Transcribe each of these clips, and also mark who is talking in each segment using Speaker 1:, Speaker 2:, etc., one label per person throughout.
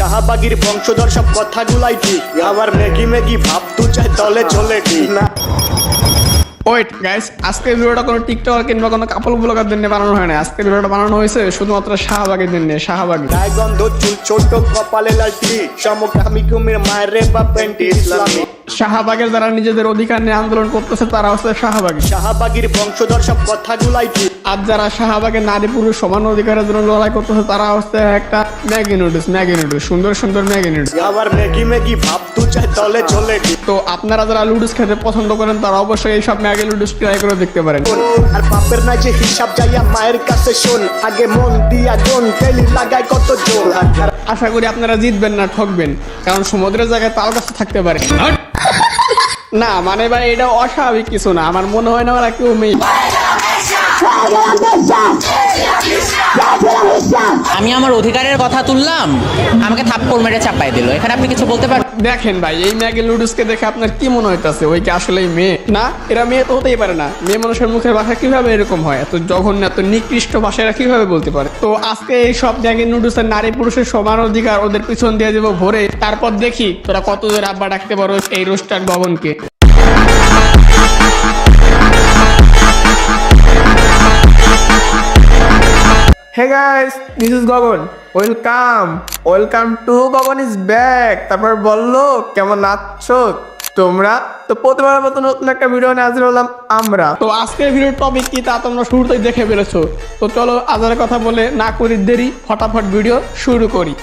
Speaker 1: শাহবাগীর বংশধর সব কথাগুলাই ঠিক, আবার ম্যাগি ম্যাগি ভাব দু চাই তলে চলে ঠিক না।
Speaker 2: ওয়েট গাইস, আজকের ভিডিওটা কোনো টিকটকার কিংবা কোনো কাপল ব্লগার জন্য বানানো হয় না। আজকের ভিডিওটা বানানো হয়েছে শুধুমাত্র শাহবাগের জন্য। শাহবাগী
Speaker 1: গায়ে গন্ধ, চুল ছোট, কপালে লাল টিক, সমকামী কুমির মায়ের রে বা প্যান্টি ইসলামী।
Speaker 2: শাহবাগের যারা নিজেদের অধিকার নিয়ে আন্দোলন করতেছে তারা হচ্ছে শাহবাগী।
Speaker 1: শাহবাগীর বংশধর সব কথাগুলাই ঠিক,
Speaker 2: আর যারা শাহবাগের নারী পুরুষ সমান অধিকারের জন্য লড়াই করতেছে তারা হচ্ছে একটা ম্যাগি নুডলস, সুন্দর সুন্দর ম্যাগি নুডলস।
Speaker 1: আবার ম্যাগি ম্যাগি ভাব দু চাই তলে চলে ঠিক।
Speaker 2: তো আপনারা যারা লুডুস খেতে পছন্দ করেন তারা অবশ্যই এইসব ম্যাগি লুডুস ট্রাই করে দেখতে পারেন।
Speaker 1: আর বাপের না যে হিসাব যাইয়া মায়ের কাছে শোন, আগে মন দিয়া কোন তেলি লাগায় কত জোর।
Speaker 2: আশা করি আপনারা জিতবেন না, ঠকবেন, কারণ সমুদ্রের জায়গায় তাল গাছ থাকতে পারে না। মানে ভাই এটা অস্বাভাবিক কিছু না, আমার মনে হয় না ওরা কেউ মেয়ে।
Speaker 3: আমি আমার অধিকারের কথা তুললাম, আমাকে থাপ্পড় মেরে চাপাই দিল। এখানে আপনি কিছু বলতে পারেন?
Speaker 2: দেখেন ভাই, এই ম্যাগি লুডুসকে দেখে আপনার কি মনে হইতাছে? ওই কি আসলেই মেয়ে? না, এরা মেয়ে তো হতেই পারে না। মেয়ে মানুষের মুখের ভাষা কিভাবে এরকম হয়? এত জঘন্য, এত নিকৃষ্ট ভাষা এরা কিভাবে বলতে পারে? তো আজকে এই সব ম্যাগি লুডুসের নারী পুরুষের সমান অধিকার ওদের পিছন দিয়ে দেবো ভরে। তারপর দেখি তোরা কত জোর আব্বা ডাকতে পারো এই roaster ভবনকে। Hey guys, this is Gagan. Welcome to Gagan is back. তারপর বললো কেমন আছো তোমরা? তো প্রতিবারের মতো নতুন একটা ভিডিও নিয়ে হাজির হলাম আমরা। তো আজকের ভিডিওর টপিক কি তা তোমরা শুরুতেই দেখে ফেলেছো। তো চলো আজারের কথা বলে না করি দেরি, ফটাফট ভিডিও শুরু করি।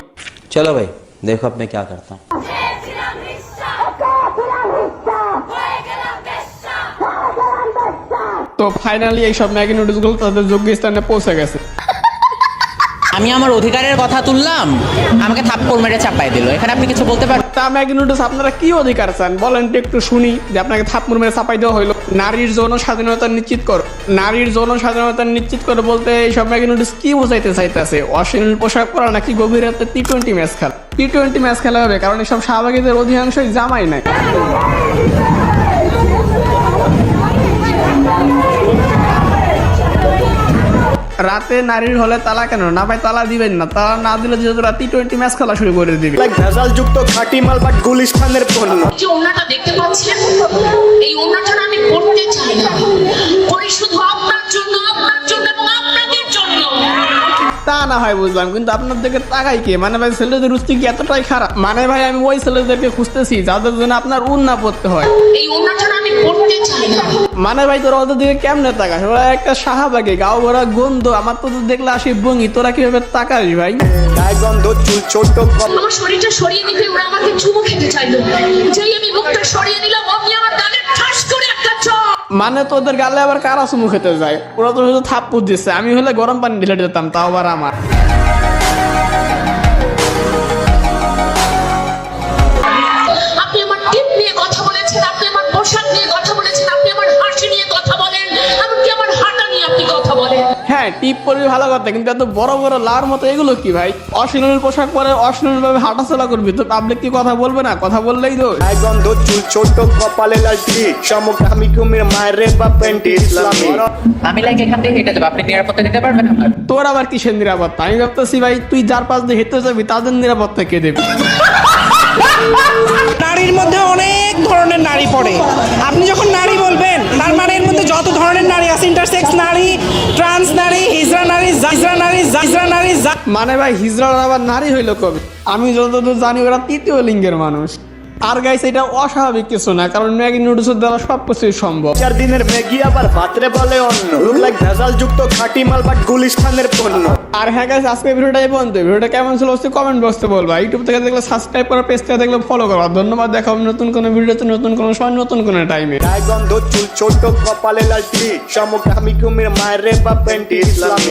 Speaker 3: চলো ভাই, দেখো আপনি क्या करता हूं।
Speaker 2: তো ফাইনালি এইসব ম্যাগি নুডলস গুলো তাদের যোগ্য স্থানে পৌঁছে গেছে।
Speaker 3: আমি আমার অধিকারের কথা তুললাম, আমাকে থাপ্পড় মেরে চাপাই দিল। এখানে আপনি কিছু বলতে পারেন?
Speaker 2: তা ম্যাগি নুডলস আপনারা কি অধিকার চান বলেন তো একটু শুনি, যে আপনাকে থাপ্পড় মেরে চাপাই দেওয়া হইলো। নারীর যৌন স্বাধীনতা নিশ্চিত করো, নারীর যৌন স্বাধীনতা নিশ্চিত করো বলতে এইসব ম্যাগি নুডলস কি বোঝাইতে চাইতেছে? অশ্লীল পোশাক পরা নাকি গভীর রাতে টি-20 ম্যাচ খেলা? টি-20 ম্যাচ খেলা হবে, কারণ এইসব শাহবাগীদের অধিকাংশই জামাই নাই। রাতে নারীর হলে তালা কেন না ভাই? তালা দিবেন না, তালা না দিলে যে তোরা টি-20 ম্যাচ খেলা শুরু করে দিবি।
Speaker 1: ভেজাল যুক্ত খাঁটি মাল বাট গুলিস্তানের পণ্য।
Speaker 4: যে ওনাটা দেখতে পাচ্ছেন, এই ওনাটা আমি পড়তে চাই না, করি শুধু আপনার জন্য এবং আপনাদের জন্য।
Speaker 2: তা না হয় বুঝলাম, কিন্তু আপনার দিকে তাকাই কে? মানে ভাই ছেলেদের রুচি কি এতটাই খারাপ? মানে ভাই আমি ওই ছেলেদেরকে খুঁজতেছি যাদের জন্য আপনার উন্না পড়তে হয়।
Speaker 4: এই ওনাটা আমি পড়তে চাই না।
Speaker 2: মানে ভাই তোরা ওদের দিকে কেমনে তাকাস? ওরা একটা শাহবাগে গাও ভরা গন্ধ, আমার তো দেখলে আসি ভঙ্গি, তোরা কিভাবে তাকাস ভাই?
Speaker 1: গায়ে গন্ধ, চুল ছোট,
Speaker 4: আমার শরীরটা সরিয়ে নিতে ওরা আমাকে চুমু খেতে চাইলো। যেই আমি মুখটা সরিয়ে নিলাম, আমি আমার গালে ঠাস করে একটা চড়।
Speaker 2: মানে তোদের গালে আবার কারা চুমু খেতে যায়? ওরা তো শুধু থাপ্পড় দিচ্ছে, আমি হলে গরম পানি ঢেলে দিতাম, তাও আবার আমার।
Speaker 4: আপনি আমার টিপ নিয়ে কথা বলেছেন, আপনি আমার পোশাক নিয়ে কথা বলেছেন, আপনি আমার হাসি নিয়ে কথা বলেন, এমনকি আমার হাঁটা নিয়ে আপনি কথা বলেন।
Speaker 2: হ্যাঁ, টিপ পরবি ভালো কথা, কিন্তু এত বড় বড় লার মতো এগুলো কি ভাই? অশ্লীল পোশাক পরে অশ্লীল ভাবে হাঁটাচলা করবি তো পাবলিক কি কথা বলবে না? কথা বললেই তো।
Speaker 1: গায়ে গন্ধ, চুল ছোট, কপালে লাল টিক, সমকামী কুমির মায়ের রে বা প্যান্টি ইসলামী।
Speaker 3: আমি লাইক এখান থেকে হেঁটে যাবো, আপনি নিরাপত্তা দিতে পারবেন আমার?
Speaker 2: তোর আবার কিসের নিরাপত্তা? আমি ভাবতেছি ভাই তুই যার পাশ দিয়ে হেঁটে যাবি তাদের নিরাপত্তা কে দেবে?
Speaker 5: নারীর মধ্যে অনেক ধরনের নারী পড়ে। আপনি যখন নারী বলবেন তার মানে এর মধ্যে যত ধরনের নারী আছে, ইন্টারসেক্স নারী, ট্রান্স নারী, হিজড়া নারী, জাজরা নারী।
Speaker 2: মানে ভাই হিজড়ার আবার নারী হইলো কবে? আমি যতদূর জানি ওরা তৃতীয় লিঙ্গের মানুষ। আর গাইস এটা অস্বাভাবিক কিছু না, কারণ ম্যাগি নুডলসের দ্বারা সবকিছুই সম্ভব।
Speaker 1: 4 দিনের ম্যাগি আবার ভাতরে বলে অন্য, লুক লাইক ভেজাল যুক্ত খাঁটি মাল বাট গুলিস্তানের পণ্য।
Speaker 2: আর হ্যাঁ গাইস, আজকে ভিডিওটা এই পর্যন্ত। ভিডিওটা কেমন ছিল অবশ্যই কমেন্ট বক্সে বলবা। ইউটিউব থেকে দেখলে সাবস্ক্রাইব করা, পেজ থেকে দেখলে ফলো করা। ধন্যবাদ। দেখা হবে নতুন কোনো ভিডিওতে, নতুন কোনো সময়, নতুন কোনো টাইমে।
Speaker 1: গায়ে গন্ধ, চুল ছোট, কপালে লাল টিক, সমকামী কুমির মায়ের রে বা প্যান্টি ইসলামী।